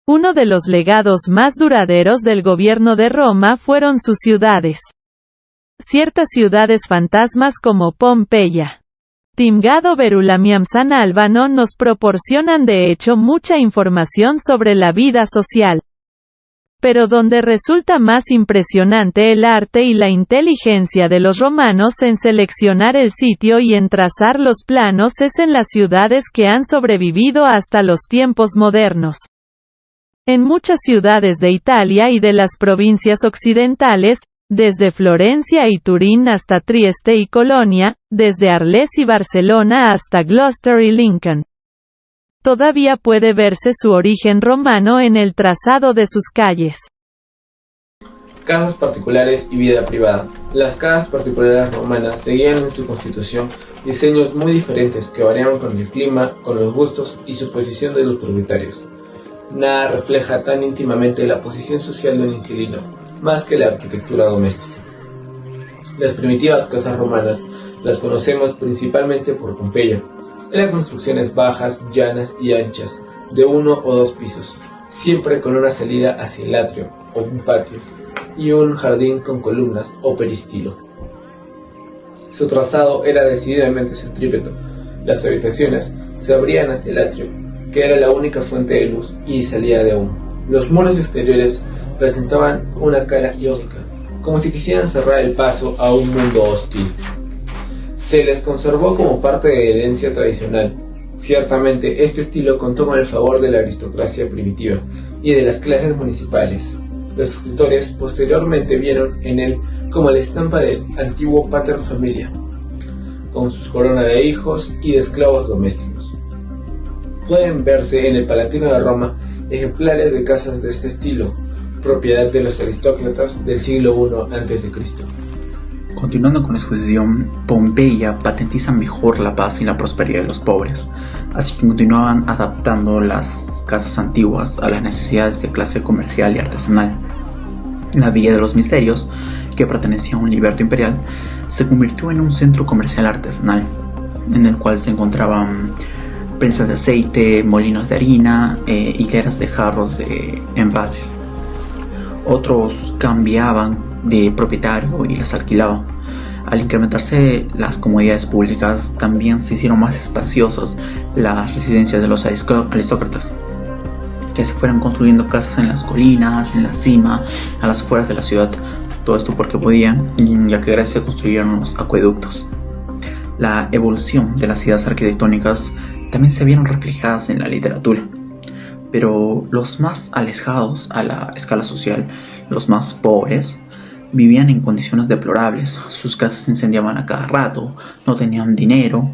Uno de los legados más duraderos del gobierno de Roma fueron sus ciudades. Ciertas ciudades fantasmas como Pompeya, Timgado Verulamium San Albano nos proporcionan de hecho mucha información sobre la vida social. Pero donde resulta más impresionante el arte y la inteligencia de los romanos en seleccionar el sitio y en trazar los planos es en las ciudades que han sobrevivido hasta los tiempos modernos. En muchas ciudades de Italia y de las provincias occidentales, desde Florencia y Turín hasta Trieste y Colonia, desde Arles y Barcelona hasta Gloucester y Lincoln, todavía puede verse su origen romano en el trazado de sus calles. Casas particulares y vida privada. Las casas particulares romanas seguían en su constitución diseños muy diferentes que variaban con el clima, con los gustos y su posición de los propietarios. Nada refleja tan íntimamente la posición social de un inquilino, más que la arquitectura doméstica. Las primitivas casas romanas las conocemos principalmente por Pompeya. Eran construcciones bajas, llanas y anchas, de 1 o 2 pisos, siempre con una salida hacia el atrio, o un patio, y un jardín con columnas o peristilo. Su trazado era decididamente centrípeto. Las habitaciones se abrían hacia el atrio, que era la única fuente de luz y salida de humo. Los muros exteriores presentaban una cara hosca, como si quisieran cerrar el paso a un mundo hostil. Se les conservó como parte de la herencia tradicional. Ciertamente, este estilo contó con el favor de la aristocracia primitiva y de las clases municipales. Los escritores posteriormente vieron en él como la estampa del antiguo pater familia, con sus coronas de hijos y de esclavos domésticos. Pueden verse en el Palatino de Roma ejemplares de casas de este estilo, propiedad de los aristócratas del siglo I a.C. Continuando con la exposición, Pompeya patentiza mejor la paz y la prosperidad de los pobres, así que continuaban adaptando las casas antiguas a las necesidades de clase comercial y artesanal. La Villa de los Misterios, que pertenecía a un liberto imperial, se convirtió en un centro comercial artesanal, en el cual se encontraban prensas de aceite, molinos de harina, hileras de jarros de envases. Otros cambiaban de propietario y las alquilaban. Al incrementarse las comodidades públicas, también se hicieron más espaciosas las residencias de los aristócratas, que se fueron construyendo casas en las colinas, en la cima, a las afueras de la ciudad. Todo esto porque podían, ya que gracias se construyeron los acueductos. La evolución de las ideas arquitectónicas también se vieron reflejadas en la literatura. Pero los más alejados a la escala social, los más pobres, vivían en condiciones deplorables. Sus casas se incendiaban a cada rato, no tenían dinero.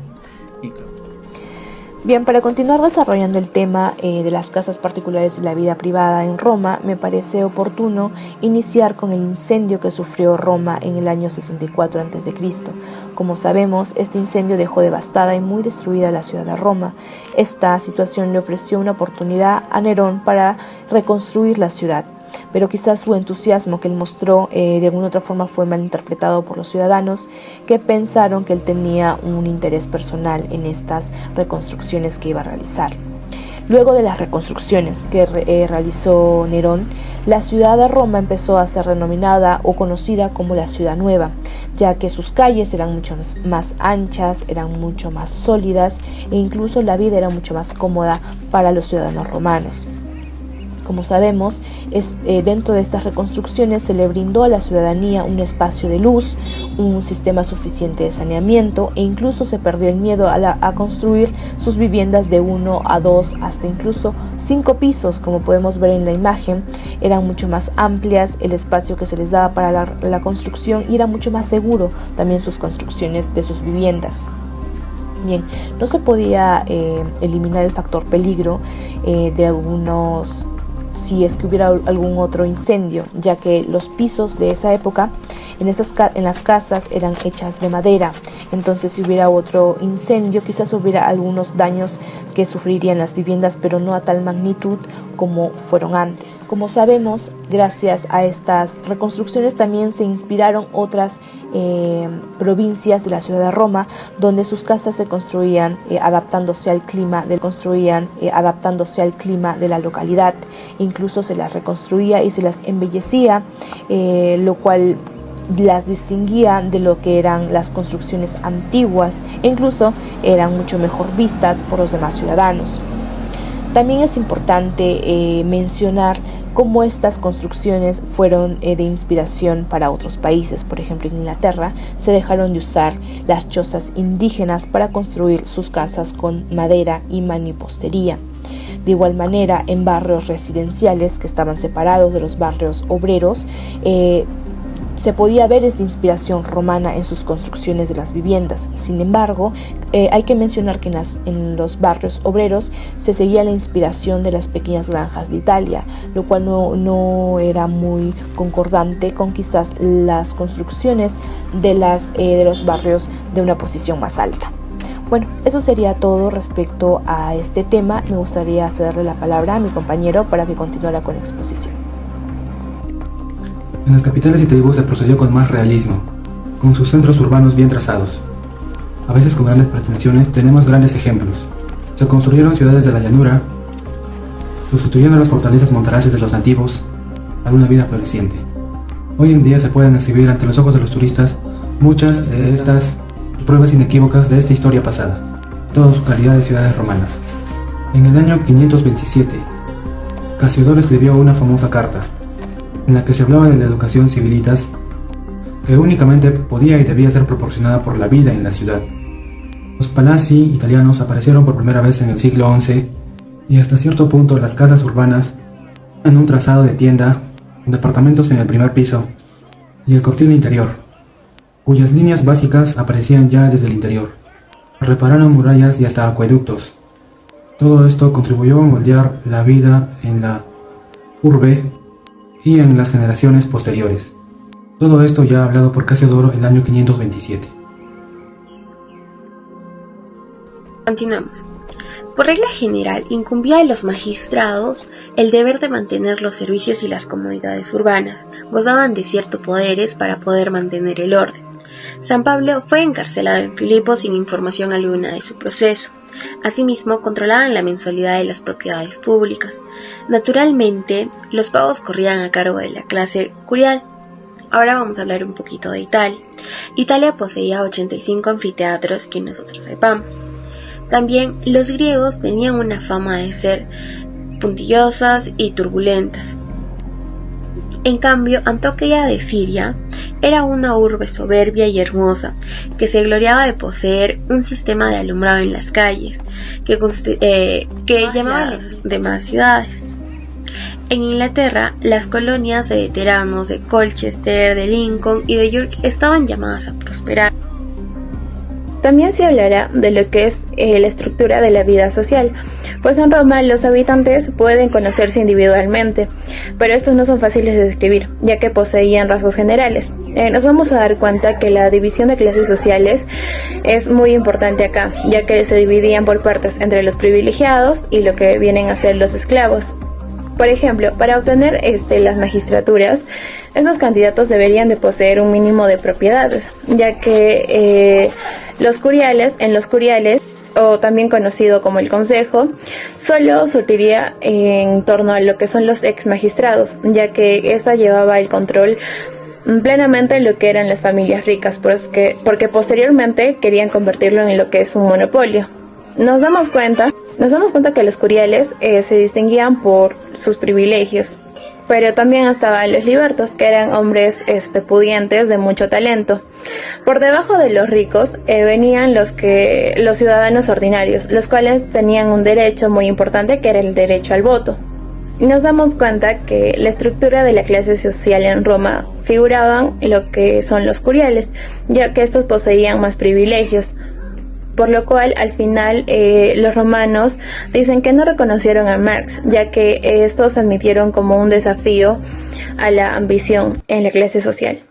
Bien, para continuar desarrollando el tema de las casas particulares y la vida privada en Roma, me parece oportuno iniciar con el incendio que sufrió Roma en el año 64 a.C. Como sabemos, este incendio dejó devastada y muy destruida la ciudad de Roma. Esta situación le ofreció una oportunidad a Nerón para reconstruir la ciudad, pero quizás su entusiasmo que él mostró de alguna otra forma fue malinterpretado por los ciudadanos, que pensaron que él tenía un interés personal en estas reconstrucciones que iba a realizar. Luego de las reconstrucciones que realizó Nerón, la ciudad de Roma empezó a ser denominada o conocida como la Ciudad Nueva, ya que sus calles eran mucho más anchas, eran mucho más sólidas e incluso la vida era mucho más cómoda para los ciudadanos romanos. Como sabemos, dentro de estas reconstrucciones se le brindó a la ciudadanía un espacio de luz, un sistema suficiente de saneamiento e incluso se perdió el miedo a construir sus viviendas de 1 a 2 hasta incluso 5 pisos, como podemos ver en la imagen. Eran mucho más amplias el espacio que se les daba para la construcción y era mucho más seguro también sus construcciones de sus viviendas. Bien, no se podía eliminar el factor peligro de algunos si es que hubiera algún otro incendio, ya que los pisos de esa época En las casas eran hechas de madera, entonces si hubiera otro incendio quizás hubiera algunos daños que sufrirían las viviendas, pero no a tal magnitud como fueron antes. Como sabemos, gracias a estas reconstrucciones también se inspiraron otras provincias de la ciudad de Roma, donde sus casas se construían adaptándose al clima de la localidad. Incluso se las reconstruía y se las embellecía, lo cual las distinguía de lo que eran las construcciones antiguas e incluso eran mucho mejor vistas por los demás ciudadanos. También es importante mencionar cómo estas construcciones fueron de inspiración para otros países. Por ejemplo, en Inglaterra se dejaron de usar las chozas indígenas para construir sus casas con madera y mampostería. De igual manera, en barrios residenciales que estaban separados de los barrios obreros, se podía ver esta inspiración romana en sus construcciones de las viviendas. Sin embargo, hay que mencionar que en los barrios obreros se seguía la inspiración de las pequeñas granjas de Italia, lo cual no era muy concordante con quizás las construcciones de los barrios de una posición más alta. Bueno, eso sería todo respecto a este tema. Me gustaría cederle la palabra a mi compañero para que continuara con la exposición. En las capitales y tribus se procedió con más realismo, con sus centros urbanos bien trazados. A veces con grandes pretensiones tenemos grandes ejemplos. Se construyeron ciudades de la llanura, sustituyendo las fortalezas montaraces de los nativos a una vida floreciente. Hoy en día se pueden exhibir ante los ojos de los turistas muchas de estas pruebas inequívocas de esta historia pasada, toda su calidad de ciudades romanas. En el año 527, Casiodoro escribió una famosa carta, en la que se hablaba de la educación civilitas, que únicamente podía y debía ser proporcionada por la vida en la ciudad. Los palazzi italianos aparecieron por primera vez en el siglo XI, y hasta cierto punto las casas urbanas en un trazado de tienda, con departamentos en el primer piso y el cortil interior, cuyas líneas básicas aparecían ya desde el interior. Repararon murallas y hasta acueductos. Todo esto contribuyó a moldear la vida en la urbe y en las generaciones posteriores. Todo esto ya hablado por Casiodoro el año 527. Continuamos. Por regla general, incumbía a los magistrados el deber de mantener los servicios y las comodidades urbanas. Gozaban de ciertos poderes para poder mantener el orden. San Pablo fue encarcelado en Filipo sin información alguna de su proceso. Asimismo, controlaban la mensualidad de las propiedades públicas. Naturalmente, los pagos corrían a cargo de la clase curial. Ahora vamos a hablar un poquito de Italia. Italia poseía 85 anfiteatros que nosotros sepamos. También los griegos tenían una fama de ser puntillosas y turbulentas. En cambio, Antioquía de Siria era una urbe soberbia y hermosa, que se gloriaba de poseer un sistema de alumbrado en las calles, que llamaba a las demás ciudades. En Inglaterra, las colonias de veteranos de Colchester, de Lincoln y de York estaban llamadas a prosperar. También se hablará de lo que es la estructura de la vida social, pues en Roma los habitantes pueden conocerse individualmente, pero estos no son fáciles de describir, ya que poseían rasgos generales. Nos vamos a dar cuenta que la división de clases sociales es muy importante acá, ya que se dividían por partes entre los privilegiados y lo que vienen a ser los esclavos. Por ejemplo, para obtener las magistraturas, esos candidatos deberían de poseer un mínimo de propiedades, ya que en los curiales, o también conocido como el consejo, solo surtiría en torno a lo que son los ex magistrados, ya que esa llevaba el control plenamente en lo que eran las familias ricas, porque posteriormente querían convertirlo en lo que es un monopolio. Nos damos cuenta que los curiales se distinguían por sus privilegios, pero también estaban los libertos, que eran hombres pudientes de mucho talento. Por debajo de los ricos venían los ciudadanos ordinarios, los cuales tenían un derecho muy importante, que era el derecho al voto. Nos damos cuenta que la estructura de la clase social en Roma figuraban lo que son los curiales, ya que estos poseían más privilegios, por lo cual al final los romanos dicen que no reconocieron a Marx, ya que estos admitieron como un desafío a la ambición en la clase social.